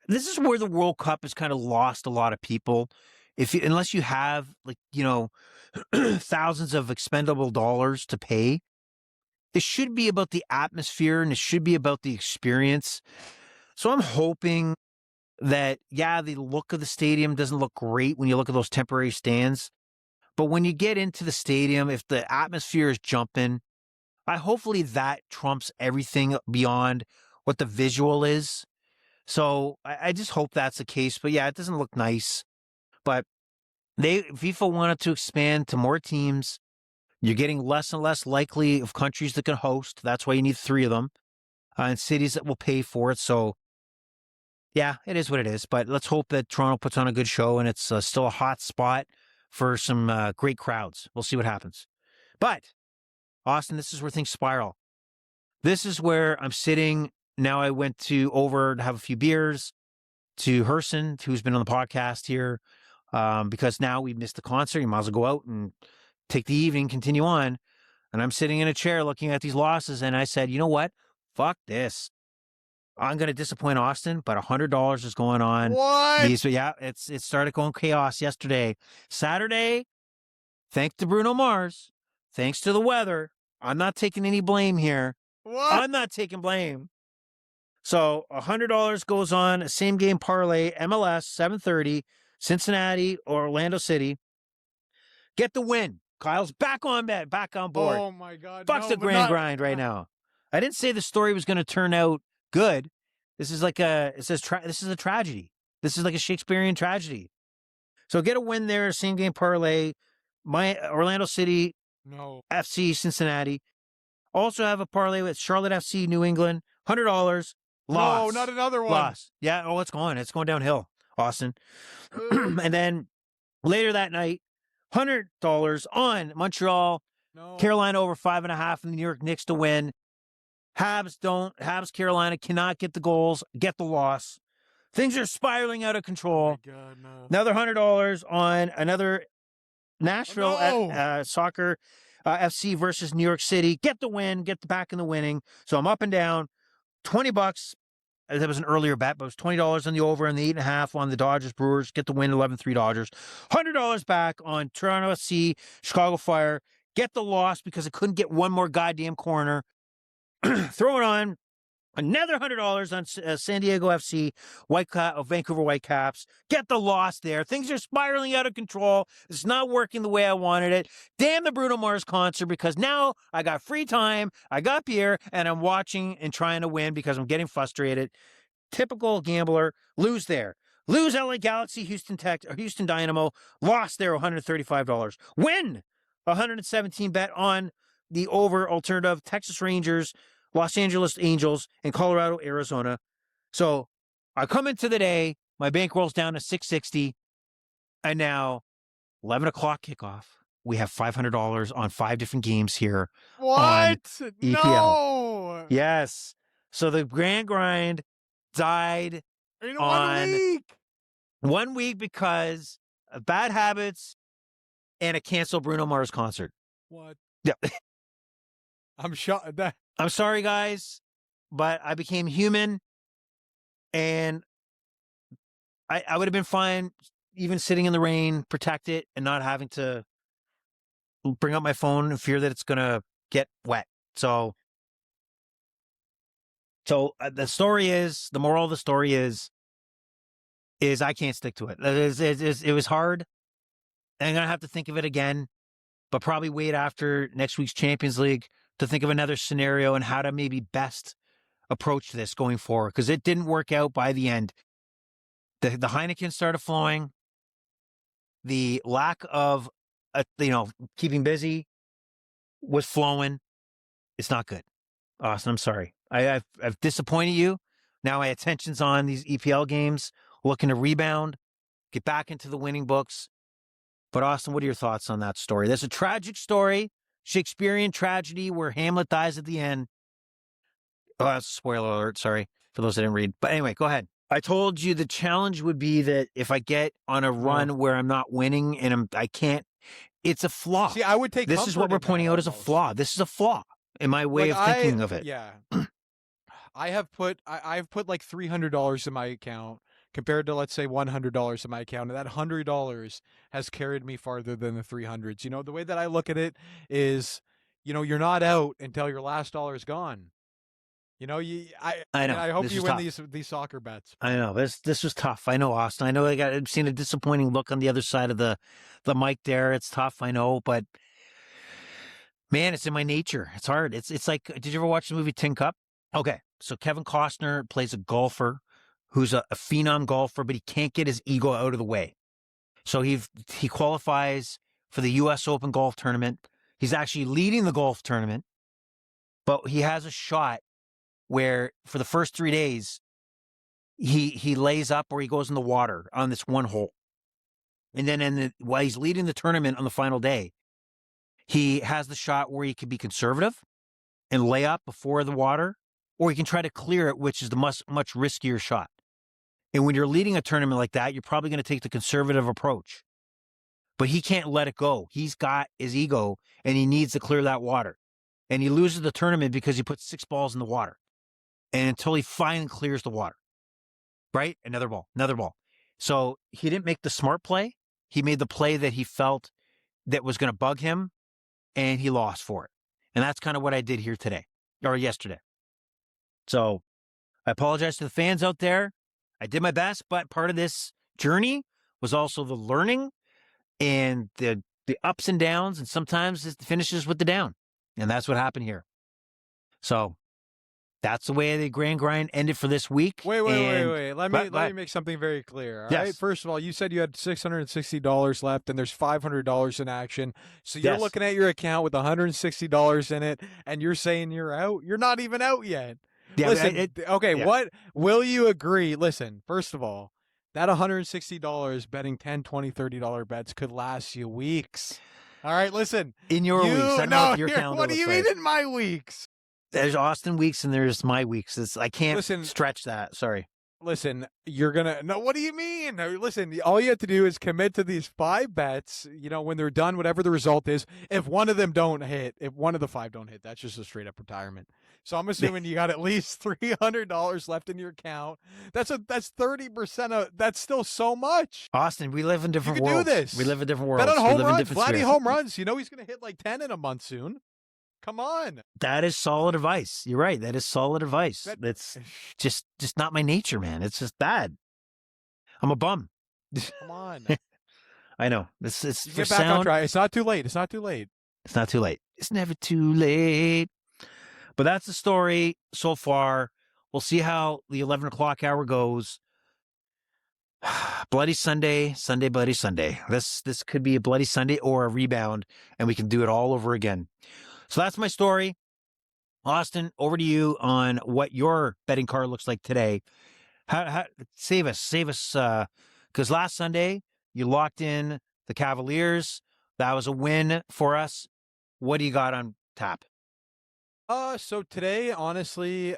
This is where the World Cup has kind of lost a lot of people. Unless you have thousands of expendable dollars to pay, it should be about the atmosphere and it should be about the experience. So I'm hoping that, yeah, the look of the stadium doesn't look great when you look at those temporary stands. But when you get into the stadium, if the atmosphere is jumping, hopefully that trumps everything beyond what the visual is. So I just hope that's the case. But yeah, it doesn't look nice. But FIFA wanted to expand to more teams. You're getting less and less likely of countries that can host. That's why you need 3 of them, and cities that will pay for it. So yeah, it is what it is. But let's hope that Toronto puts on a good show and it's still a hot spot for some great crowds. We'll see what happens. But Austin, this is where things spiral. This is where I'm sitting. Now I went over to have a few beers to Herson, who's been on the podcast here, because now we missed the concert. You might as well go out and take the evening, continue on. And I'm sitting in a chair looking at these losses. And I said, you know what? Fuck this. I'm going to disappoint Austin, but $100 is going on. What? Yeah, it started going chaos yesterday. Saturday, thanks to Bruno Mars, thanks to the weather, I'm not taking any blame here. What? I'm not taking blame. So $100 goes on a same game parlay, MLS, 7:30, Cincinnati or Orlando City. Get the win. Kyle's back on board. Oh my God! Fuck's the grand grind right now. I didn't say the story was going to turn out good. This is like this is a tragedy. This is like a Shakespearean tragedy. So get a win there, same game parlay. My Orlando City, FC Cincinnati. Also have a parlay with Charlotte FC New England, $100. Loss. No, not another one. Loss. Yeah. Oh, it's going downhill, Austin. And then later that night, $100 on Montreal, Carolina over 5.5, and the New York Knicks to win. Habs, Carolina cannot get the goals, get the loss. Things are spiraling out of control. Oh my God, no. Another $100 on another Nashville soccer FC versus New York City. Get the win, get back in the winning. So I'm up and down. $20. That was an earlier bet, but it was $20 on the over and the 8.5 on the Dodgers Brewers. Get the win, 11-3 Dodgers. $100 back on Toronto FC, Chicago Fire. Get the loss because I couldn't get one more goddamn corner. Throw it on. Another $100 on San Diego FC, Vancouver Whitecaps. Get the loss there. Things are spiraling out of control. It's not working the way I wanted it. Damn the Bruno Mars concert, because now I got free time, I got beer, and I'm watching and trying to win because I'm getting frustrated. Typical gambler. Lose there. Lose LA Galaxy, Houston Dynamo. Lost there, $135. Win 117 bet on the over alternative Texas Rangers, Los Angeles Angels, and Colorado, Arizona. So I come into the day, my bankroll's down to $660, and now 11 o'clock kickoff. We have $500 on 5 different games here. What? On EPL. No. Yes. So the grand grind died In on 1 week because of bad habits and a canceled Bruno Mars concert. What? Yeah. I'm shocked. I'm sorry, guys, but I became human, and I would have been fine even sitting in the rain, protect it, and not having to bring up my phone and fear that it's going to get wet. So the moral of the story is I can't stick to it. It was hard. And I'm going to have to think of it again, but probably wait after next week's Champions League to think of another scenario and how to maybe best approach this going forward, because it didn't work out by the end. The Heineken started flowing. The lack of, keeping busy was flowing. It's not good. Austin, I'm sorry. I've disappointed you. Now my attention's on these EPL games, looking to rebound, get back into the winning books. But Austin, what are your thoughts on that story? There's a tragic story, Shakespearean tragedy where Hamlet dies at the end. Oh, that's a spoiler alert. Sorry for those that didn't read. But anyway, go ahead. I told you the challenge would be that if I get on a run where I'm not winning and I can't, it's a flaw. See, I would take this is what we're pointing out as a flaw. This is a flaw in my way of thinking of it. Yeah. I've put like $300 in my account compared to, let's say, $100 in my account, and that $100 has carried me farther than the 300s. You know, the way that I look at it is, you're not out until your last dollar is gone. You know, I know. I hope you win these soccer bets. I know this was tough. I know, Austin. I know I've seen a disappointing look on the other side of the mic there. It's tough. I know, but man, it's in my nature. It's hard. It's like, did you ever watch the movie Tin Cup? Okay, so Kevin Costner plays a golfer who's a phenom golfer, but he can't get his ego out of the way. So he qualifies for the U.S. Open golf tournament. He's actually leading the golf tournament, but he has a shot where for the first 3 days, he lays up or he goes in the water on this one hole. And then while he's leading the tournament on the final day, he has the shot where he can be conservative and lay up before the water, or he can try to clear it, which is the much riskier shot. And when you're leading a tournament like that, you're probably going to take the conservative approach. But he can't let it go. He's got his ego, and he needs to clear that water. And he loses the tournament because he puts 6 balls in the water. And until he finally clears the water, right? Another ball. So he didn't make the smart play. He made the play that he felt that was going to bug him, and he lost for it. And that's kind of what I did here today or yesterday. So I apologize to the fans out there. I did my best, but part of this journey was also the learning and the ups and downs, and sometimes it finishes with the down. And that's what happened here. So that's the way the grand grind ended for this week. Wait. Let me make something very clear. All right. First of all, you said you had $660 left, and there's $500 in action. So you're looking at your account with $160 in it, and you're saying you're out. You're not even out yet. Yeah, listen. What will you agree? Listen. First of all, that $160 betting $10, $20, $30 bets could last you weeks. All right. Listen. In your weeks. I don't know if your calendar. What do you mean in my weeks? There's Austin weeks and there's my weeks. I can't stretch that. Sorry. Listen, you're going to... No, what do you mean? Listen, all you have to do is commit to these 5 bets, when they're done, whatever the result is. If one of them don't hit, if one of the 5 don't hit, that's just a straight-up retirement. So I'm assuming you got at least $300 left in your account. That's 30% of... That's still so much. Austin, we live in different worlds. You can do this. We live in different worlds. Bet on home runs. Vladdy home runs. He's going to hit like 10 in a month soon. Come on. That is solid advice. You're right. That is solid advice. That's just not my nature, man. It's just bad. I'm a bum. Come on. I know. It's for get back on track. It's not too late. It's not too late. It's not too late. It's never too late. But that's the story so far. We'll see how the 11 o'clock hour goes. Bloody Sunday, Bloody Sunday. This could be a Bloody Sunday or a rebound, and we can do it all over again. So that's my story. Austin, over to you on what your betting card looks like today. How save us, because last Sunday you locked in the Cavaliers. That was a win for us. What do you got on tap? So today, honestly,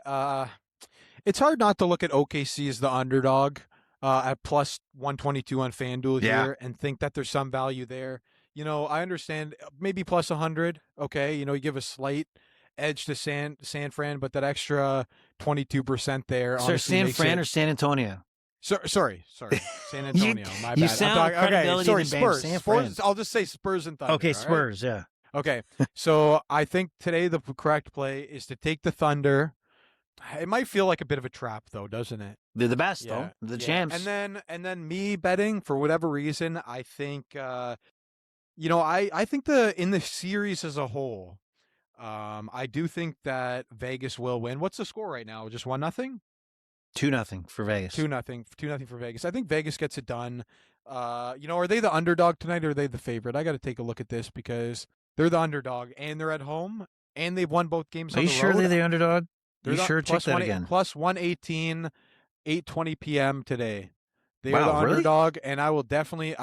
it's hard not to look at OKC as the underdog at plus 122 on FanDuel here and think that there's some value there. I understand maybe plus 100. Okay. You give a slight edge to San Fran, but that extra 22% there Sir, honestly San makes Fran it. or San Antonio? Sorry, San Antonio. My You bad. sound credibility Sorry, than Bam. Spurs. San Fran. I'll just say Spurs and Thunder. Okay, all right? Spurs. Yeah. Okay, so I think today the correct play is to take the Thunder. It might feel like a bit of a trap, though, doesn't it? They're the best, Yeah, though. The yeah. champs. And then me betting for whatever reason, I think I think in the series as a whole, I do think that Vegas will win. What's the score right now? Just 1-0? 2-0 for Vegas. 2-0. 2-0 for Vegas. I think Vegas gets it done. Are they the underdog tonight or are they the favorite? I got to take a look at this because they're the underdog and they're at home and they've won both games Are on you the sure road. they're the underdog? They're You sure? Check that again. Plus 118, 8:20 p.m. today. They are Wow, the really? underdog, and I will definitely.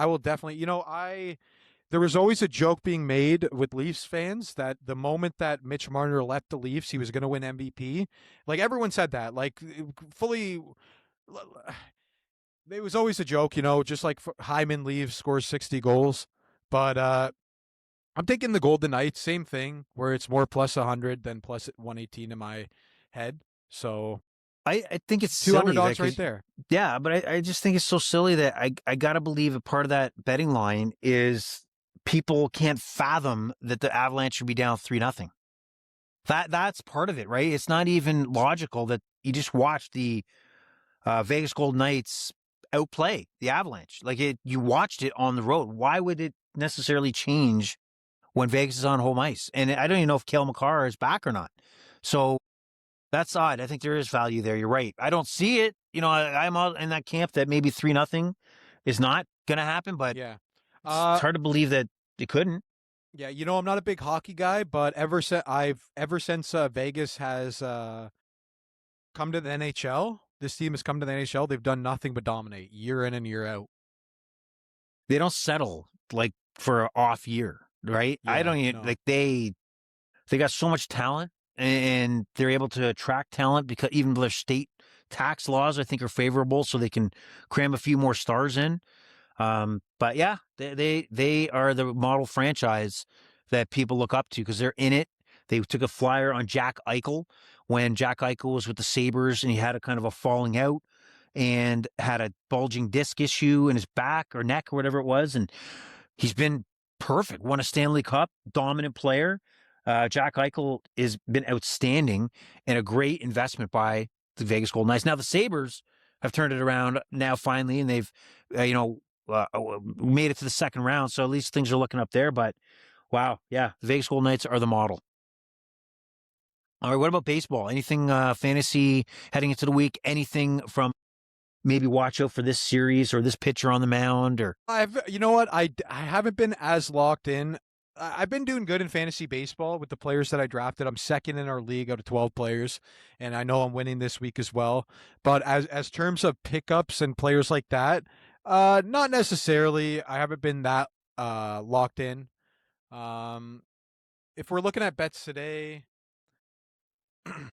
There was always a joke being made with Leafs fans that the moment that Mitch Marner left the Leafs, he was going to win MVP. Like everyone said that, like fully. It was always a joke, just like Hyman leaves, scores 60 goals. But I'm taking the Golden Knights, same thing, where it's more plus 100 than plus 118 in my head. So I think it's two silly underdogs that- right there. Yeah, but I just think it's so silly that I got to believe a part of that betting line is people can't fathom that the Avalanche should be down 3-0. That's part of it, right? It's not even logical that you just watch the Vegas Golden Knights outplay the Avalanche. Like you watched it on the road. Why would it necessarily change when Vegas is on home ice? And I don't even know if Cale Makar is back or not. So that's odd. I think there is value there. You're right. I don't see it. I'm all in that camp that maybe 3-0 is not going to happen, but Yeah. it's hard to believe that it couldn't. Yeah, I'm not a big hockey guy, but ever since Vegas has come to the NHL, this team has come to the NHL, they've done nothing but dominate year in and year out. They don't settle like for an off year, right? Yeah, I don't even no. they got so much talent and they're able to attract talent because even their state tax laws, I think, are favorable, so they can cram a few more stars in. But yeah, they are the model franchise that people look up to because they're in it. They took a flyer on Jack Eichel when Jack Eichel was with the Sabres and he had a kind of a falling out and had a bulging disc issue in his back or neck or whatever it was. And he's been perfect, won a Stanley Cup, dominant player. Jack Eichel has been outstanding and a great investment by the Vegas Golden Knights. Now the Sabres have turned it around now finally, and they've, made it to the second round. So at least things are looking up there. But wow, yeah, the Vegas Golden Knights are the model. All right, what about baseball? Anything fantasy heading into the week? Anything from maybe watch out for this series or this pitcher on the mound? Or You know what? I haven't been as locked in. I've been doing good in fantasy baseball with the players that I drafted. I'm second in our league out of 12 players, and I know I'm winning this week as well. But as terms of pickups and players like that, not necessarily. I haven't been that locked in. If we're looking at bets today,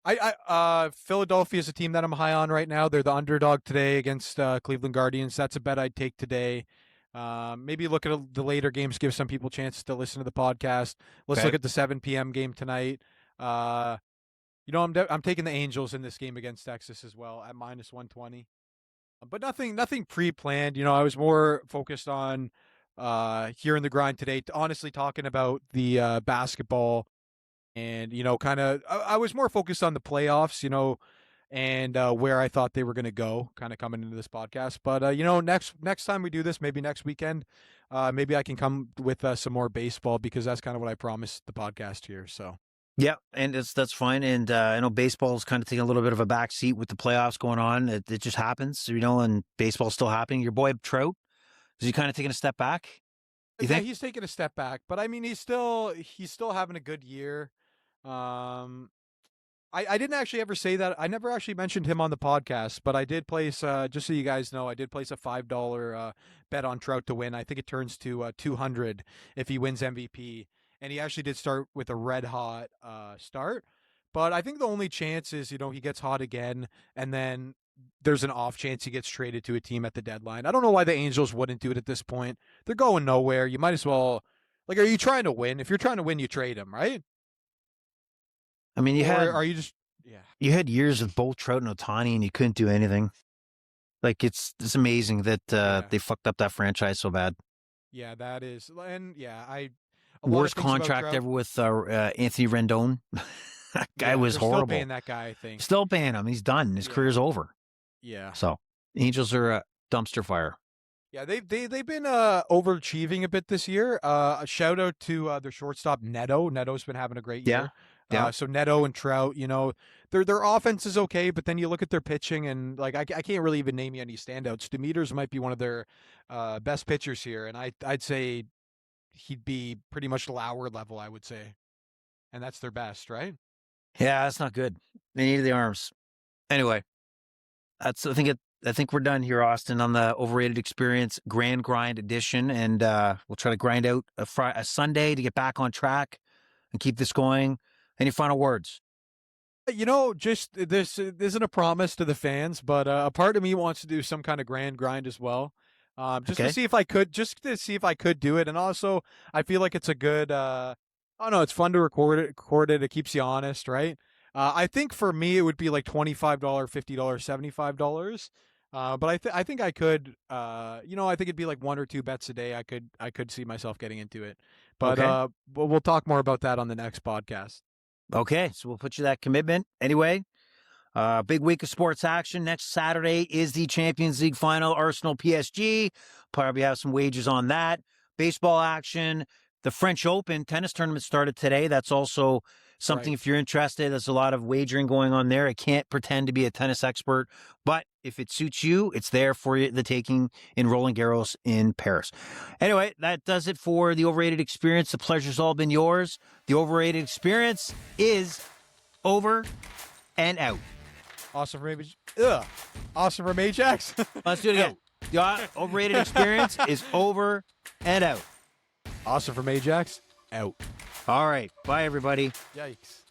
Philadelphia is a team that I'm high on right now. They're the underdog today against Cleveland Guardians. That's a bet I'd take today. Maybe look at the later games, give some people a chance to listen to the podcast. Let's look at the 7 p.m. game tonight. I'm taking the Angels in this game against Texas as well at minus 120. But nothing pre-planned. I was more focused on here in the grind today, honestly talking about the basketball. And, I was more focused on the playoffs, and where I thought they were going to go kind of coming into this podcast. But, next time we do this, maybe next weekend, maybe I can come with some more baseball because that's kind of what I promised the podcast here. So. Yeah, and that's fine. And I know baseball is kind of taking a little bit of a back seat with the playoffs going on. It just happens, and baseball's still happening. Your boy Trout, is he kind of taking a step back? You think? He's taking a step back, but I mean, he's still having a good year. I didn't actually ever say that. I never actually mentioned him on the podcast, but I did place, just so you guys know, I did place a $5 bet on Trout to win. I think it turns to 200 if he wins MVP. And he actually did start with a red hot start. But I think the only chance is, he gets hot again, and then there's an off chance he gets traded to a team at the deadline. I don't know why the Angels wouldn't do it at this point. They're going nowhere. You might as well, are you trying to win? If you're trying to win, you trade him, right? I mean, Or are you just you had years of both Trout and Ohtani, and you couldn't do anything. Like it's amazing that they fucked up that franchise so bad. Yeah, that is, and Worst contract ever with Anthony Rendon. That guy was horrible. Still paying that guy, I think. Still paying him. He's done. His career's over. Yeah. So Angels are a dumpster fire. Yeah, they've been overachieving a bit this year. A shout out to their shortstop Neto. Neto's been having a great year. Yeah. So Neto and Trout, their offense is okay, but then you look at their pitching and like I can't really even name you any standouts. Demeters might be one of their best pitchers here, and I'd say he'd be pretty much Lauer level, I would say, and that's their best, right? Yeah, that's not good. They need the arms. Anyway, I think we're done here, Austin, on the Overrated Experience Grand Grind edition, and we'll try to grind out a Sunday to get back on track and keep this going. Any final words? Just this isn't a promise to the fans, but a part of me wants to do some kind of grand grind as well, to see if I could, do it, and also I feel like it's a good. I don't know, it's fun to record it. It keeps you honest, right? I think for me it would be like $25, $50, $75. But I think I could. I think it'd be like 1 or 2 bets a day. I could see myself getting into it. But we'll talk more about that on the next podcast. Okay, so we'll put you that commitment. Anyway, big week of sports action. Next Saturday is the Champions League final, Arsenal PSG. Probably have some wagers on that. Baseball action. The French Open tennis tournament started today. That's also something, if you're interested, there's a lot of wagering going on there. I can't pretend to be a tennis expert, but if it suits you, it's there for you, the taking in Roland Garros in Paris. Anyway, that does it for the Overrated Experience. The pleasure's all been yours. The Overrated Experience is over and out. Awesome from Ajax. Let's do it again. The Overrated Experience is over and out. Awesome from Ajax. Out. All right. Bye, everybody. Yikes.